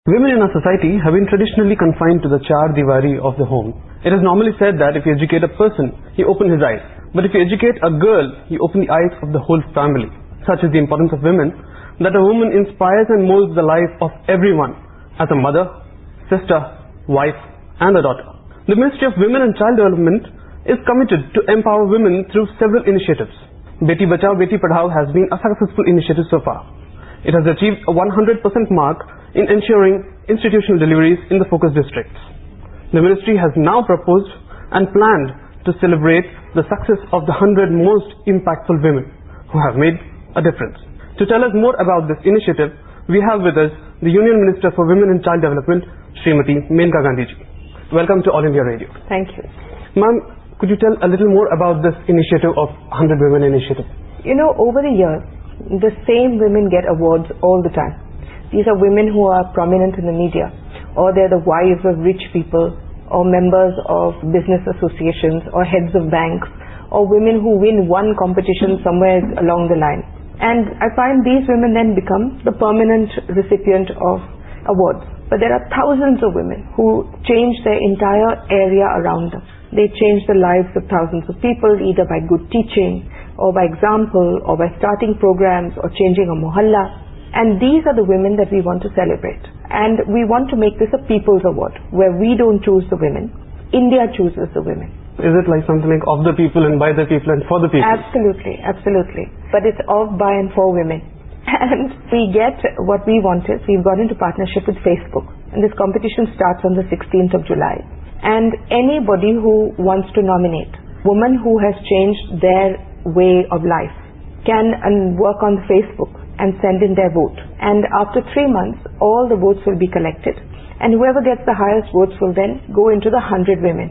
Women in our society have been traditionally confined to the char diwari of the home. It is normally said that if you educate a person, he opens his eyes. But if you educate a girl, you open the eyes of the whole family. Such is the importance of women, that a woman inspires and molds the life of everyone, as a mother, sister, wife, and a daughter. The Ministry of Women and Child Development is committed to empower women through several initiatives. Beti Bachao, Beti Padhao has been a successful initiative so far. It has achieved a 100% mark in ensuring institutional deliveries in the focus districts. The ministry has now proposed and planned to celebrate the success of the 100 most impactful women who have made a difference. To tell us more about this initiative, we have with us the Union Minister for Women and Child Development, Smt.Maneka Gandhi. Welcome to All India Radio. Thank you. Ma'am, could you tell a little more about this initiative of 100 Women Initiative? You know, over the years, the same women get awards all the time. These are women who are prominent in the media, or they're the wives of rich people, or members of business associations, or heads of banks, or women who win one competition somewhere along the line. And I find these women then become the permanent recipient of awards. But there are thousands of women who change their entire area around them. They change the lives of thousands of people, either by good teaching, or by example, or by starting programs, or changing a mohalla. And these are the women that we want to celebrate. And we want to make this a people's award, where we don't choose the women, India chooses the women. Is it like something like of the people and by the people and for the people? Absolutely, absolutely. But it's of, by and for women. And we get what we wanted. We've got into partnership with Facebook. And this competition starts on the 16th of July. And anybody who wants to nominate, woman who has changed their way of life, can work on Facebook and send in their vote. And after 3 months, all the votes will be collected. And whoever gets the highest votes will then go into the 100 women.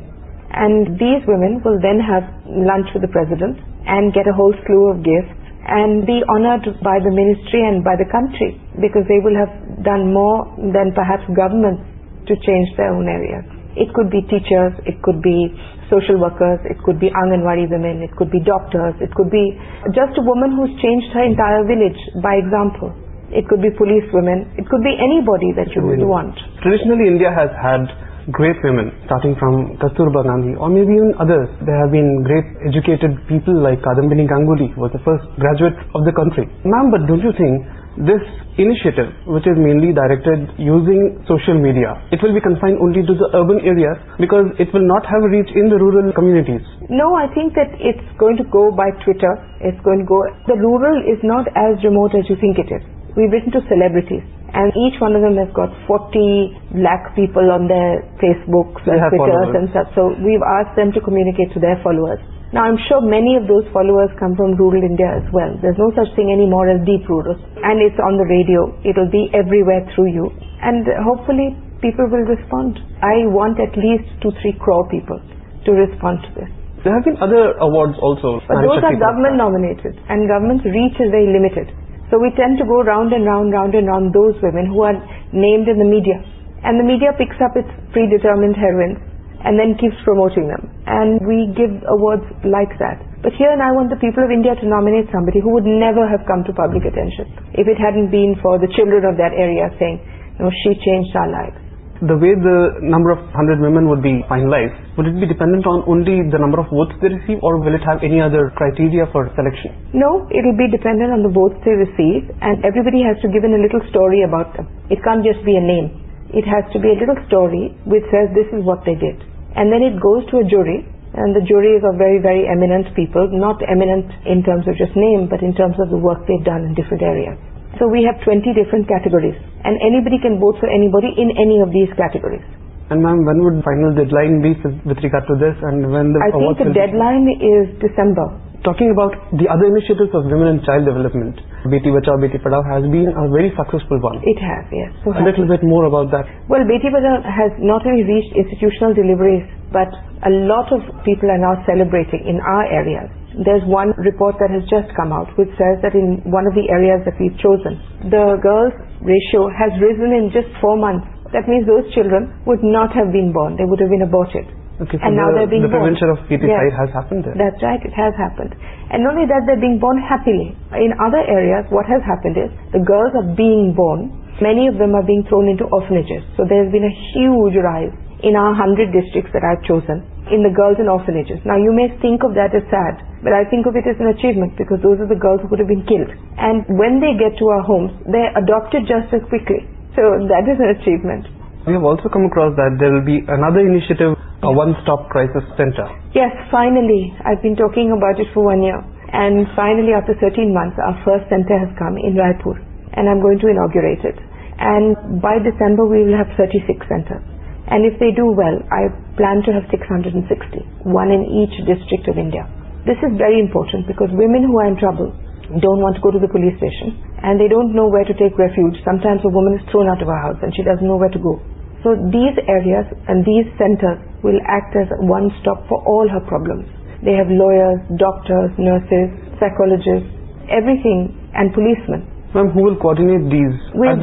And these women will then have lunch with the president and get a whole slew of gifts and be honored by the ministry and by the country, because they will have done more than perhaps governments to change their own areas. It could be teachers, it could be social workers, it could be Anganwadi women, it could be doctors, it could be just a woman who's changed her entire village by example. It could be police women, it could be anybody that you would want. Traditionally, India has had great women, starting from Kasturba Gandhi, or maybe even others. There have been great educated people like Kadambini Ganguly, who was the first graduate of the country. Ma'am, but don't you think this initiative, which is mainly directed using social media, it will be confined only to the urban areas because it will not have a reach in the rural communities? No, I think that it's going to go by Twitter. It's going to go... The rural is not as remote as you think it is. We've written to celebrities, and each one of them has got 40 lakh people on their Facebooks and Twitters and stuff. So we've asked them to communicate to their followers. Now I'm sure many of those followers come from rural India as well. There's no such thing anymore as deep rural. And it's on the radio. It'll be everywhere through you. And hopefully people will respond. I want at least 2-3 crore people to respond to this. There have been other awards also. But those are government nominated, and government's reach is very limited. So we tend to go round and round those women who are named in the media. And the media picks up its predetermined heroines and then keeps promoting them. And we give awards like that. But here I want the people of India to nominate somebody who would never have come to public attention if it hadn't been for the children of that area saying, no, she changed our lives. The way the number of 100 women would be finalized, would it be dependent on only the number of votes they receive, or will it have any other criteria for selection? No, it will be dependent on the votes they receive, and everybody has to give in a little story about them. It can't just be a name. It has to be a little story which says this is what they did. And then it goes to a jury, and the jury is of very, very eminent people, not eminent in terms of just name, but in terms of the work they've done in different areas. So we have 20 different categories, and anybody can vote for anybody in any of these categories. And ma'am, when would final deadline be with regard to this, and when the awards will be? I think the deadline is December. Talking about the other initiatives of women and child development, Beti Bachao, Beti Padhao has been a very successful one. It has, yes. So a little bit more about that. Well, Beti Bachao has not only reached institutional deliveries, but a lot of people are now celebrating in our areas. There's one report that has just come out which says that in one of the areas that we've chosen, the girls' ratio has risen in just 4 months. That means those children would not have been born. They would have been aborted. Okay, so and now they're being born. The prevention of feticide has happened there. That's right, it has happened. And not only that, they're being born happily. In other areas, what has happened is the girls are being born Many of them are being thrown into orphanages. So there's been a huge rise in our 100 districts that I've chosen in the girls in orphanages. Now you may think of that as sad, but I think of it as an achievement because those are the girls who could have been killed. And when they get to our homes, they're adopted just as quickly. So that is an achievement. We have also come across that there will be another initiative, a one-stop crisis center. Yes, finally. I've been talking about it for 1 year. And finally, after 13 months, our first center has come in Raipur. And I'm going to inaugurate it. And by December, we will have 36 centers. And if they do well, I plan to have 660, one in each district of India. This is very important because women who are in trouble don't want to go to the police station and they don't know where to take refuge. Sometimes a woman is thrown out of her house and she doesn't know where to go. So these areas and these centers will act as one stop for all her problems. They have lawyers, doctors, nurses, psychologists, everything, and policemen. Ma'am, who will coordinate these? We've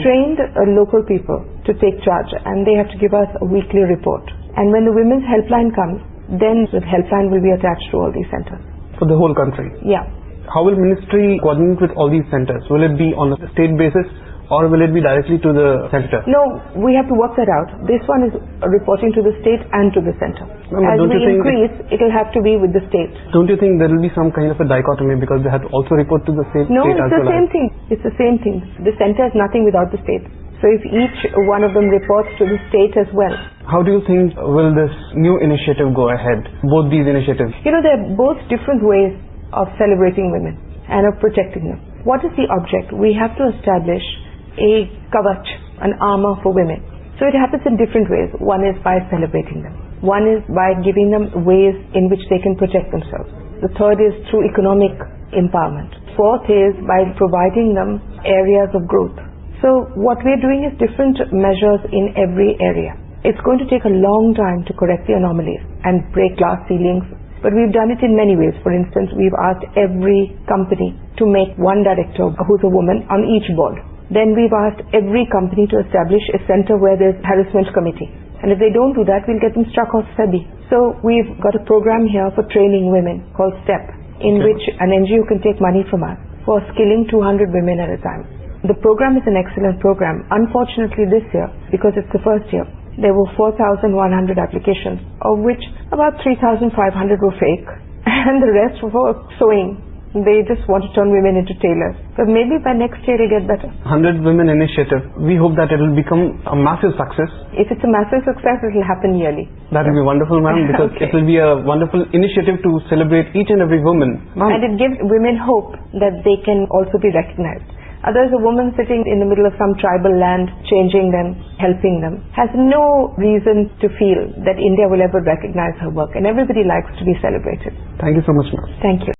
trained local people to take charge and they have to give us a weekly report. And when the women's helpline comes, then the helpline will be attached to all these centers. For the whole country? Yeah. How will ministry coordinate with all these centers? Will it be on a state basis or will it be directly to the center? No, we have to work that out. This one is reporting to the state and to the center. As we increase, it will have to be with the state. Don't you think there will be some kind of a dichotomy because they have to also report to the state? No, it's the same thing. It's the same thing. The center is nothing without the state. So if each one of them reports to the state as well. How do you think will this new initiative go ahead? Both these initiatives. You know, they're both different ways of celebrating women and of protecting them. What is the object? We have to establish a kavach, an armor for women. So it happens in different ways. One is by celebrating them. One is by giving them ways in which they can protect themselves. The third is through economic empowerment. Fourth is by providing them areas of growth. So what we're doing is different measures in every area. It's going to take a long time to correct the anomalies and break glass ceilings, but we've done it in many ways. For instance, we've asked every company to make one director who's a woman on each board. Then we've asked every company to establish a center where there's harassment committee. And if they don't do that, we'll get them struck off SEBI. So we've got a program here for training women called STEP, in which an NGO can take money from us for skilling 200 women at a time. The program is an excellent program. Unfortunately this year, because it's the first year, there were 4,100 applications, of which about 3,500 were fake and the rest were sewing. They just want to turn women into tailors. But maybe by next year it'll get better. 100 Women Initiative. We hope that it will become a massive success. If it's a massive success, it will happen yearly. That will be wonderful, ma'am, because it will be a wonderful initiative to celebrate each and every woman. And it gives women hope that they can also be recognized. Others, a woman sitting in the middle of some tribal land, changing them, helping them, has no reason to feel that India will ever recognize her work. And everybody likes to be celebrated. Thank you so much, ma'am. Thank you.